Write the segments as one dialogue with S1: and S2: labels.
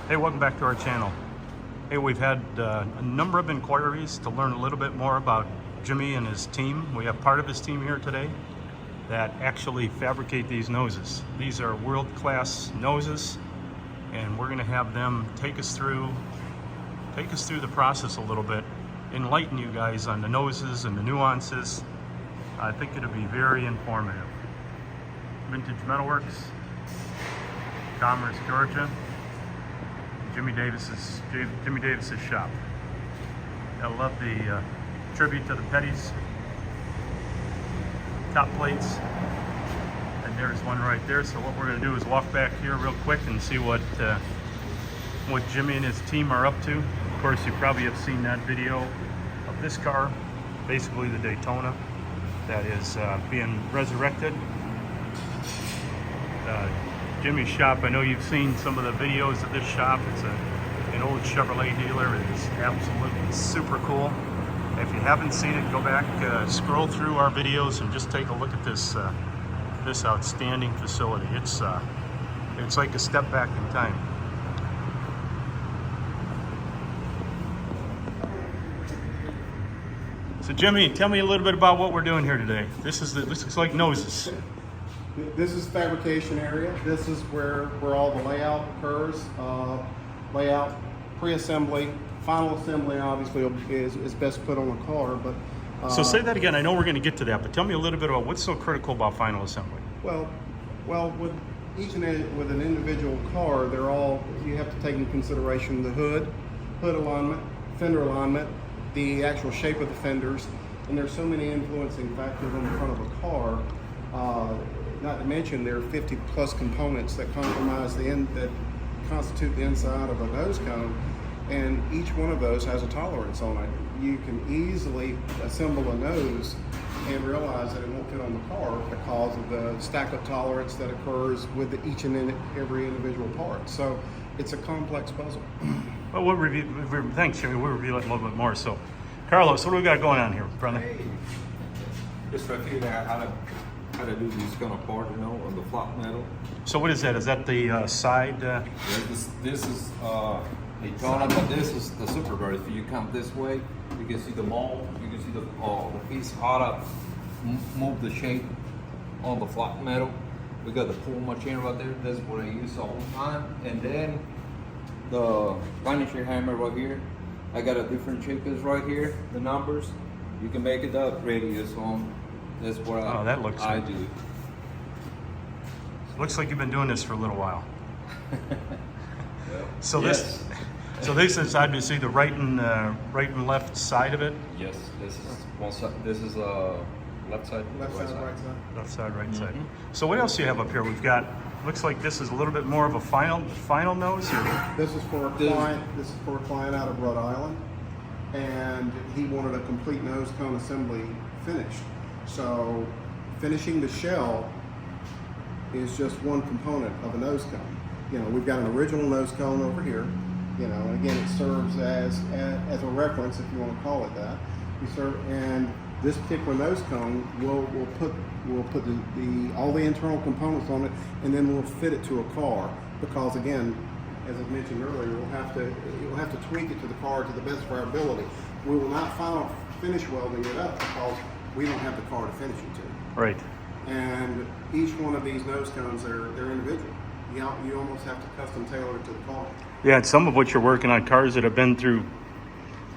S1: Hey, welcome back to our channel. Hey, we've had a number of inquiries to learn a little bit more about Jimmy and his team. We have part of his team here today that actually fabricate these noses. These are world-class noses, and we're going to have them take us through the process a little bit, enlighten you guys on the noses and the nuances. I think it'll be very informative. Vintage Metalworks, Commerce, Georgia. Jimmy Davis's shop. I love the tribute to the Petties top plates, and there's one right there. So what we're going to do is walk back here real quick and see what Jimmy and his team are up to. Of course, you probably have seen that video of this car, basically the Daytona, that is being resurrected. Jimmy's shop, I know you've seen some of the videos of this shop. It's an old Chevrolet dealer. It is absolutely super cool. If you haven't seen it, go back, scroll through our videos and just take a look at this this outstanding facility. It's like a step back in time. So Jimmy, tell me a little bit about what we're doing here today. This looks like noses.
S2: This is fabrication area. This is where all the layout occurs. Layout, pre-assembly, final assembly obviously is best put on a car. But
S1: so say that again. I know we're going to get to that, but tell me a little bit about what's so critical about final assembly.
S2: Well, with with an individual car, you have to take into consideration the hood alignment, fender alignment, the actual shape of the fenders, and there's so many influencing factors on the front of a car. Not to mention there are 50 plus components that that constitute the inside of a nose cone, and each one of those has a tolerance on it. You can easily assemble a nose and realize that it won't fit on the car because of the stack-up tolerance that occurs with each and every individual part. So it's a complex puzzle.
S1: Well, thanks, Jimmy. We'll review it a little bit more. So, Carlos, what do we got going on here, brother?
S3: Hey, just trying to figure out how to do these kind of part, on the flat metal.
S1: So what is that? Is that the side?
S3: This is Daytona, but this is the Superbird. If you come this way, you can see the mold. You can see the piece how to move the shape on the flat metal. We got the pull machine right there. That's what I use all the time. And then the varnishing hammer right here. I got a different shape is right here. The numbers. You can make it up radius on. That's what I do.
S1: Looks like you've been doing this for a little while.
S3: Yep.
S1: So
S3: yes.
S1: this is obviously the right and left side of it.
S3: Yes, this is one side. This is left side,
S2: Left
S3: right
S2: side, right side.
S1: Left side, right side. So what else do you have up here? We've got. Looks like this is a little bit more of a final nose.
S2: This is for a client. This is for a client out of Rhode Island, and he wanted a complete nose cone assembly finished. So finishing the shell is just one component of a nose cone. We've got an original nose cone over here. Again, it serves as a reference, if you want to call it that. And this particular nose cone will put all the internal components on it, and then we'll fit it to a car. Because again, as I mentioned earlier, we'll have to tweak it to the car to the best of our ability. We will not finish welding it up because we don't have the car to finish it to.
S1: Right.
S2: And each one of these nose cones, they're individual. You almost have to custom tailor it to the car.
S1: Yeah, and some of which you're working on cars that have been through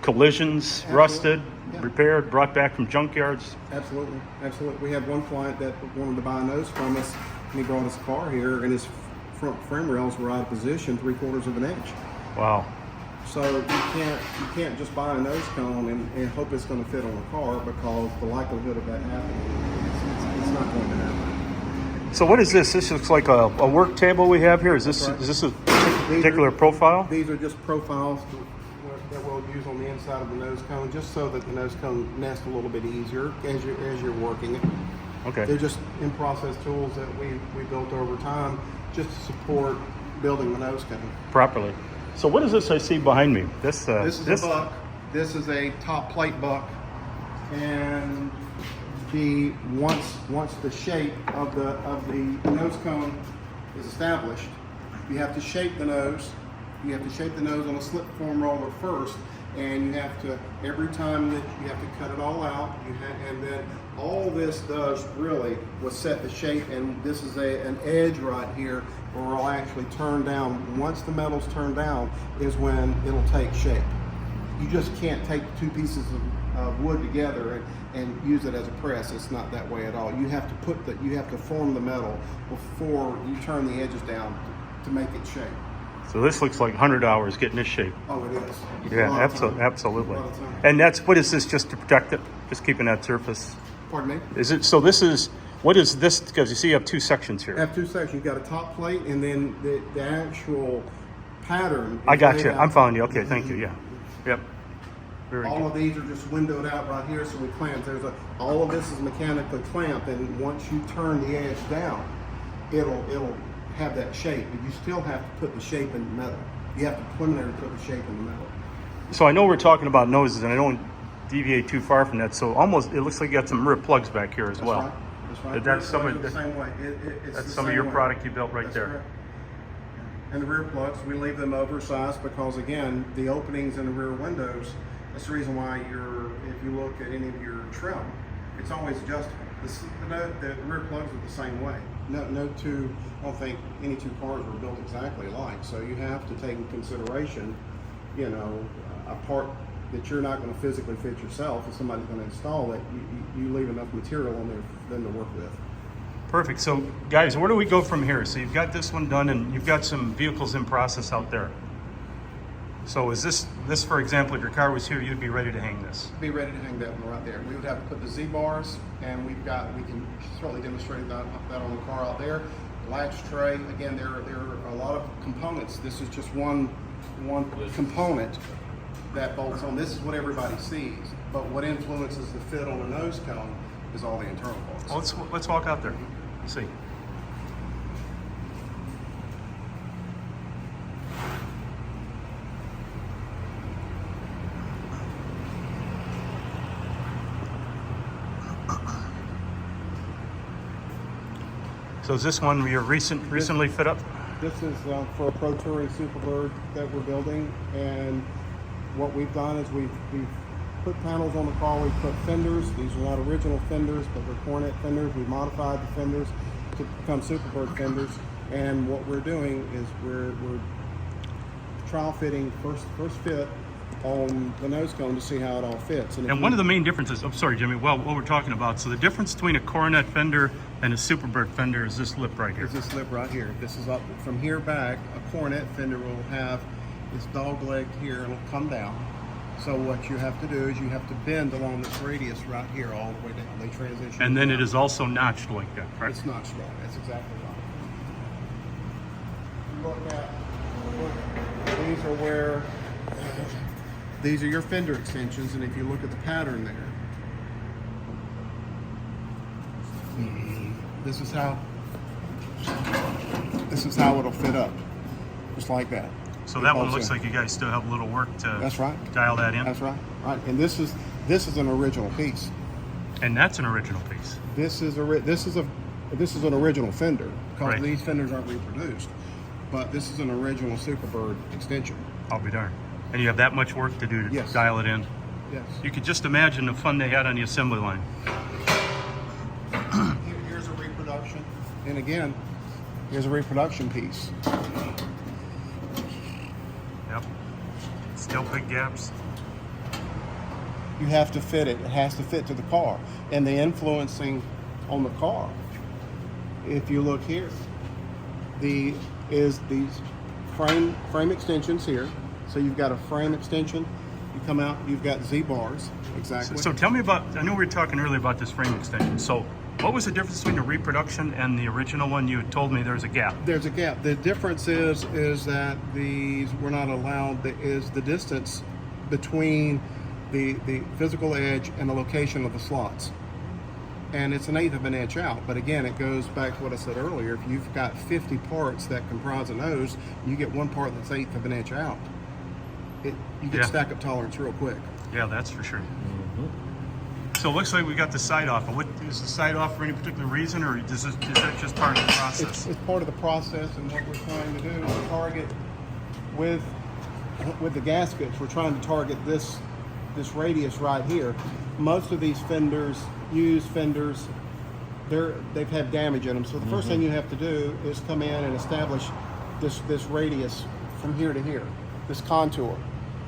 S1: collisions, rusted, repaired, brought back from junkyards.
S2: Absolutely. We had one client that wanted to buy a nose from us, and he brought his car here, and his front frame rails were out of position 3/4 of an inch.
S1: Wow.
S2: So you can't just buy a nose cone and hope it's going to fit on a car, because the likelihood of that happening, it's not going to happen.
S1: So what is this? This looks like a work table we have here. Is this a particular profile?
S2: These are just profiles that we'll use on the inside of the nose cone, just so that the nose cone nests a little bit easier as you're working it.
S1: Okay.
S2: They're just in-process tools that we built over time just to support building the nose cone
S1: Properly. So what is this I see behind me? This
S2: is a buck. This is a top plate buck, and once the shape of the nose cone is established, you have to shape the nose You have to shape the nose on a slip form roller first, and you have to, every time that you have to cut it all out, and then all this does really was set the shape, and this is an edge right here where it'll actually turn down. Once the metal's turned down is when it'll take shape. You just can't take two pieces of wood together and use it as a press. It's not that way at all. You have to form the metal before you turn the edges down to make it shape.
S1: So this looks like 100 hours getting this shape.
S2: Oh, it is. It's
S1: Yeah,
S2: a lot of time.
S1: absolutely.
S2: A lot of time.
S1: And what is this, just to protect it? Just keeping that surface?
S2: Pardon me?
S1: Is it, so this is, what is this, because you see you have two sections here.
S2: You have two sections. You've got a top plate, and then the actual pattern.
S1: I got
S2: laid
S1: you.
S2: out.
S1: I'm following you. Okay, thank you. Yeah. Yep. Very
S2: All
S1: good.
S2: of these are just windowed out right here, so we clamp. All of this is mechanically clamped, and once you turn the edge down, it'll have that shape. But you still have to put the shape in the metal. You have to preliminarily put the shape in the metal.
S1: So I know we're talking about noses, and I don't deviate too far from that. So almost, it looks like you got some rear plugs back here as
S2: That's
S1: well.
S2: right. That's right.
S1: That's some of
S2: the same way. It's
S1: That's
S2: the
S1: some of
S2: same
S1: your
S2: way.
S1: product you built right
S2: That's
S1: there.
S2: correct. And the rear plugs, we leave them oversized because, again, the openings in the rear windows, that's the reason why if you look at any of your trim, it's always adjustable. The rear plugs are the same way. I don't think any two cars were built exactly alike. So you have to take in consideration, a part that you're not going to physically fit yourself. If somebody's going to install it, you leave enough material on there for them to work with.
S1: Perfect. So guys, where do we go from here? So you've got this one done, and you've got some vehicles in process out there. So is this, for example, if your car was here, you'd be ready to hang this?
S2: Be ready to hang that one right there. We would have to put the Z bars, and we can certainly demonstrate that on the car out there. Latch tray, again, there are a lot of components. This is just one component that bolts on. This is what everybody sees, but what influences the fit on the nose cone is all the internal parts.
S1: Well, let's walk out there. Let's see. So is this one you're recently fit up?
S2: This is for a Pro Touring Superbird that we're building, and what we've done is we've put panels on the car. We've put fenders. These are not original fenders, but they're Cornet fenders. We modified the fenders to become Superbird fenders, and what we're doing is we're trial fitting first fit on the nose cone to see how it all fits.
S1: And one of the main differences, I'm sorry, Jimmy, well, what we're talking about, so the difference between a Coronet fender and a Superbird fender is this lip right here.
S2: is this lip right here. This is up from here back. A Coronet fender will have this dog leg here, and it'll come down. So what you have to do is you have to bend along this radius right here all the way down. They transition.
S1: And then it is also notched like that, right?
S2: It's notched right. That's exactly right. You look at, these are your fender extensions, and if you look at the pattern there, this is how it'll fit up, just like that.
S1: So that one looks like you guys still have a little work to
S2: That's right.
S1: dial that in.
S2: That's right. Right. And this is an original piece.
S1: And that's an original piece.
S2: This is an original fender because
S1: Right.
S2: these fenders aren't reproduced. But this is an original Superbird extension.
S1: I'll be darned. And you have that much work to do to
S2: Yes.
S1: dial it in.
S2: Yes.
S1: You could just imagine the fun they had on the assembly line.
S2: Here's a reproduction. And again, here's a reproduction piece.
S1: Yep. Still big gaps.
S2: You have to fit it. It has to fit to the car. And the influencing on the car, if you look here, these frame extensions here. So you've got a frame extension. You come out, you've got Z bars. Exactly.
S1: So tell me about, I know we were talking earlier about this frame extension. So what was the difference between the reproduction and the original one? You had told me there's a gap.
S2: There's a gap. The difference is that these were not allowed, is the distance between the physical edge and the location of the slots. And it's 1/8 of an inch out. But again, it goes back to what I said earlier. If you've got 50 parts that comprise a nose, you get one part that's 1/8 of an inch out. You get stack up tolerance real quick.
S1: Yeah, that's for sure. So it looks like we got the side off. What is the side off for any particular reason, or is that just part of the process?
S2: It's part of the process, and what we're trying to do is target with the gaskets, we're trying to target this radius right here. Most of these fenders, used fenders, they've had damage in them. So the first thing you have to do is come in and establish this radius from here to here, this contour.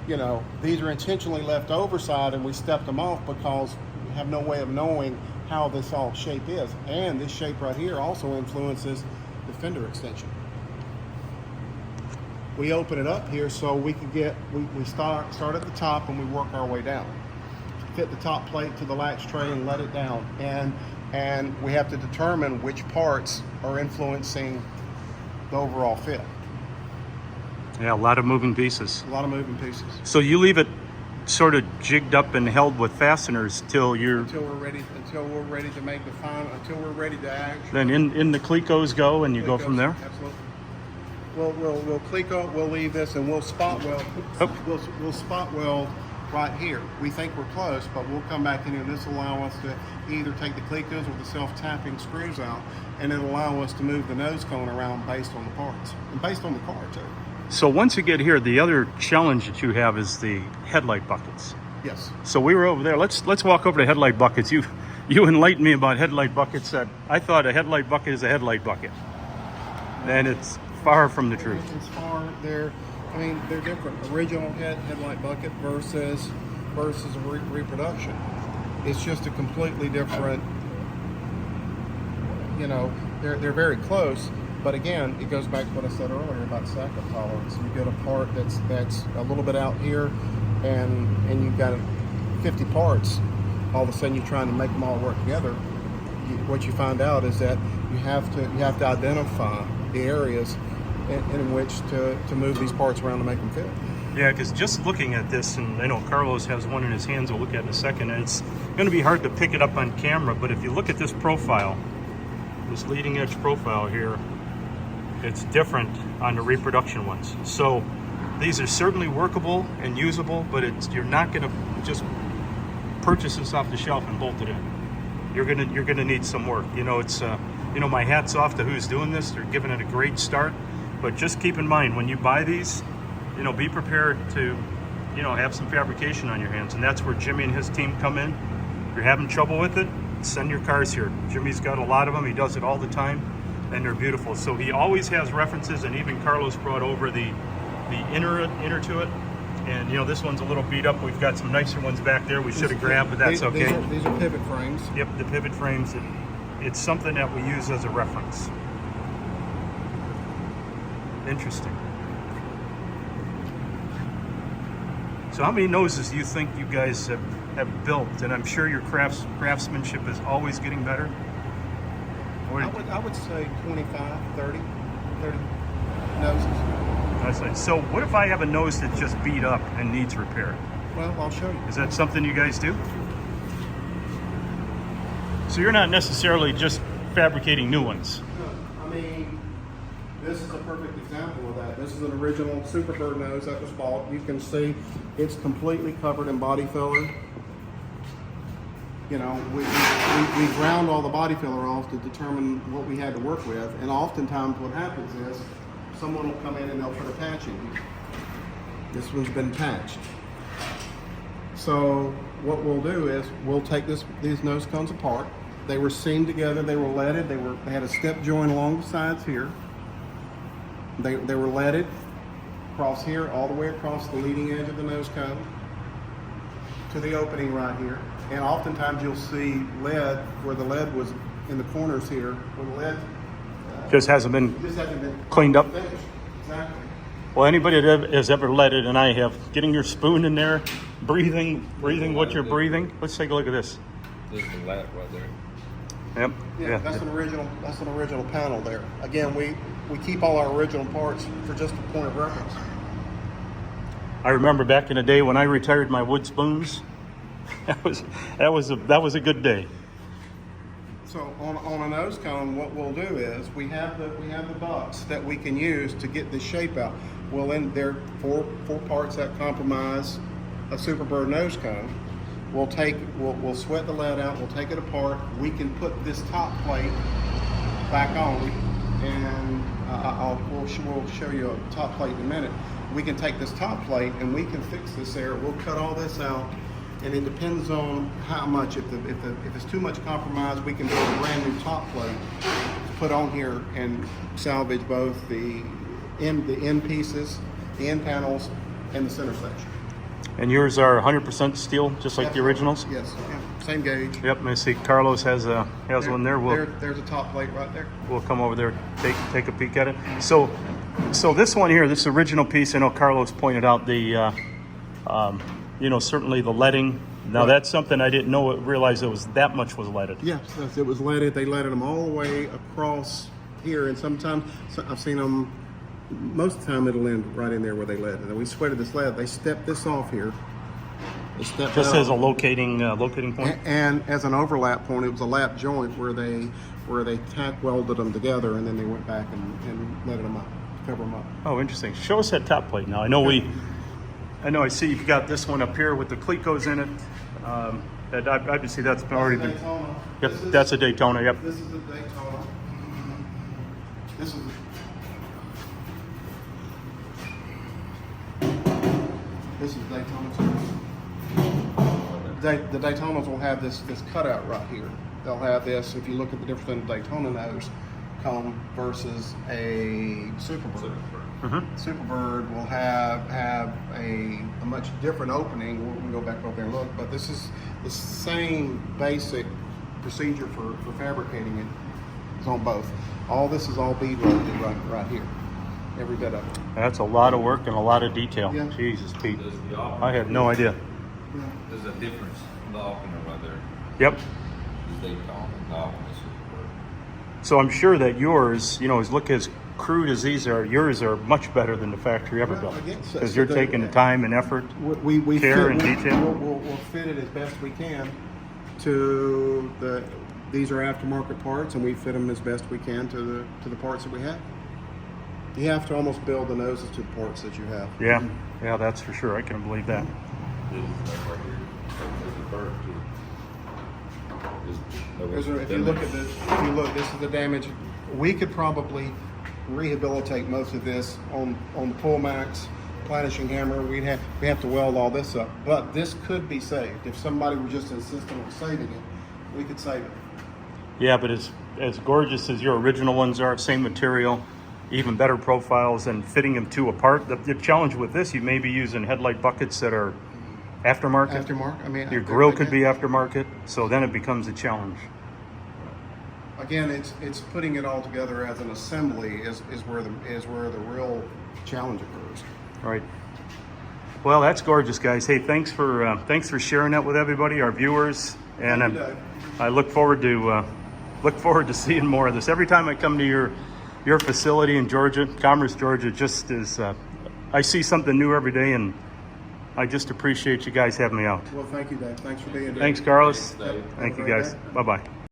S2: You know, these are intentionally left overside, and we stepped them off because we have no way of knowing how this all shape is. And this shape right here also influences the fender extension. We open it up here so we can we start at the top and we work our way down. Fit the top plate to the latch tray and let it down. And we have to determine which parts are influencing the overall fit.
S1: Yeah, a lot of moving pieces.
S2: A lot of moving pieces.
S1: So you leave it sort of jigged up and held with fasteners till we're
S2: ready to make the final, until we're ready to actually.
S1: Then in the clecos go, and you go from there.
S2: Absolutely. We'll cleco. We'll leave this, and we'll spot weld. We'll spot weld right here. We think we're close, but we'll come back in here. This will allow us to either take the clecos or the self-tapping screws out, and it'll allow us to move the nose cone around based on the parts and based on the car too.
S1: So once you get here, the other challenge that you have is the headlight buckets.
S2: Yes.
S1: So we were over there. Let's walk over to headlight buckets. You enlightened me about headlight buckets. That I thought a headlight bucket is a headlight bucket, and it's far from the truth.
S2: It's far. They're different. Original headlight bucket versus a reproduction. It's just a completely different. You know, they're very close. But again, it goes back to what I said earlier about sack-up tolerance. You get a part that's a little bit out here, and you've got 50 parts. All of a sudden, you're trying to make them all work together. What you find out is that you have to identify the areas in which to move these parts around to make them fit.
S1: Yeah, because just looking at this, and I know Carlos has one in his hands. We'll look at in a second. And it's going to be hard to pick it up on camera, but if you look at this profile, this leading edge profile here, it's different on the reproduction ones. So these are certainly workable and usable, but you're not going to just purchase this off the shelf and bolt it in. You're gonna need some work. You know, it's my hat's off to who's doing this. They're giving it a great start, but just keep in mind when you buy these, be prepared to have some fabrication on your hands, and that's where Jimmy and his team come in. If you're having trouble with it, send your cars here. Jimmy's got a lot of them. He does it all the time, and they're beautiful. So he always has references, and even Carlos brought over the inner to it. And this one's a little beat up. We've got some nicer ones back there we should have grabbed, but that's okay.
S2: These are pivot frames.
S1: Yep, the pivot frames. It's something that we use as a reference. Interesting. So how many noses do you think you guys have built? And I'm sure your craftsmanship is always getting better.
S2: I would say 25, 30 noses.
S1: So what if I have a nose that's just beat up and needs repair?
S2: Well, I'll show you.
S1: Is that something you guys do? So you're not necessarily just fabricating new ones.
S2: No, I mean, this is a perfect example of that. This is an original Superbird nose that was bought. You can see it's completely covered in body filler. We ground all the body filler off to determine what we had to work with, and oftentimes what happens is someone will come in and they'll put a patch in here. This one's been patched. So what we'll do is we'll take these nose cones apart. They were seamed together. They were leaded. They had a step joint along the sides here. They were leaded across here, all the way across the leading edge of the nose cone to the opening right here. And oftentimes you'll see lead where the lead was in the corners here, where the lead
S1: just hasn't been cleaned up.
S2: Finished. Exactly.
S1: Well, anybody that has ever leaded, and I have, getting your spoon in there, breathing what you're breathing. Let's take a look at this.
S3: This is the lead right there.
S1: Yep.
S2: Yeah, that's an original panel there. Again, we keep all our original parts for just a point of reference.
S1: I remember back in the day when I retired my wood spoons. That was a good day.
S2: So on a nose cone, what we'll do is we have the bucks that we can use to get this shape out. Well, then there are four parts that comprise a Superbird nose cone. We'll sweat the lead out. We'll take it apart. We can put this top plate back on, and we'll show you a top plate in a minute. We can take this top plate and we can fix this there. We'll cut all this out, and it depends on how much. If it's too much compromise, we can build a brand new top plate to put on here and salvage both the end pieces, the end panels, and the center section.
S1: And yours are 100% steel, just like the originals?
S2: Yes, yeah, same gauge.
S1: Yep, I see Carlos has one there.
S2: There's a top plate right there.
S1: We'll come over there, take a peek at it. So this one here, this original piece, I know Carlos pointed out the, certainly the leading. Now that's something I didn't realize it was that much was leaded.
S2: Yes, it was leaded. They leaded them all the way across here, and sometimes I've seen them. Most of the time it'll end right in there where they lead. And we sweated this lead. They stepped this off here. They stepped
S1: just
S2: it
S1: as a
S2: off.
S1: locating point.
S2: And as an overlap point, it was a lap joint where they tack welded them together, and then they went back and leaded them up, cover them up.
S1: Oh, interesting. Show us that top plate now. I know I see you've got this one up here with the Clecos in it. That obviously that's already been.
S2: Daytona.
S1: Yep, that's a Daytona. Yep.
S2: This is the Daytona. This is. This is Daytona too. The Daytonas will have this cutout right here. They'll have this. If you look at the difference in the Daytona nose cone versus a Superbird. Superbird will have a much different opening. We can go back over there and look, but this is the same basic procedure for fabricating it. It's on both. All this is all bead welded right here. Every bit of it.
S1: That's a lot of work and a lot of detail.
S2: Yeah.
S1: Jesus, Pete.
S3: There's the opener.
S1: I had no idea.
S3: There's a difference in the opener right there.
S1: Yep.
S3: This Daytona and that one is Superbird.
S1: So I'm sure that yours, as crude as these are, yours are much better than the factory ever built. Because you're taking the time and effort, care and detail.
S2: We'll fit it as best we can to these are aftermarket parts, and we fit them as best we can to the parts that we have. You have to almost build the noses to the parts that you have.
S1: Yeah, that's for sure. I can believe that.
S3: This is like right here. There's a bird too.
S2: If you look, this is the damage. We could probably rehabilitate most of this on the pull max, planishing hammer. We have to weld all this up, but this could be saved if somebody were just insistent on saving it. We could save it.
S1: Yeah, but as gorgeous as your original ones are, same material, even better profiles, and fitting them to a part. The challenge with this, you may be using headlight buckets that are aftermarket.
S2: I mean,
S1: your grill could be aftermarket, so then it becomes a challenge.
S2: Again, it's putting it all together as an assembly is where the real challenge occurs.
S1: Right. Well, that's gorgeous, guys. Hey, thanks for sharing that with everybody, our viewers, and I look forward to seeing more of this. Every time I come to your facility in Georgia, Commerce, Georgia, just is I see something new every day, and I just appreciate you guys having me out.
S2: Well, thank you, Dave. Thanks for being here.
S1: Thanks, Carlos.
S3: Thanks, Dave.
S1: Thank you, guys. Bye-bye.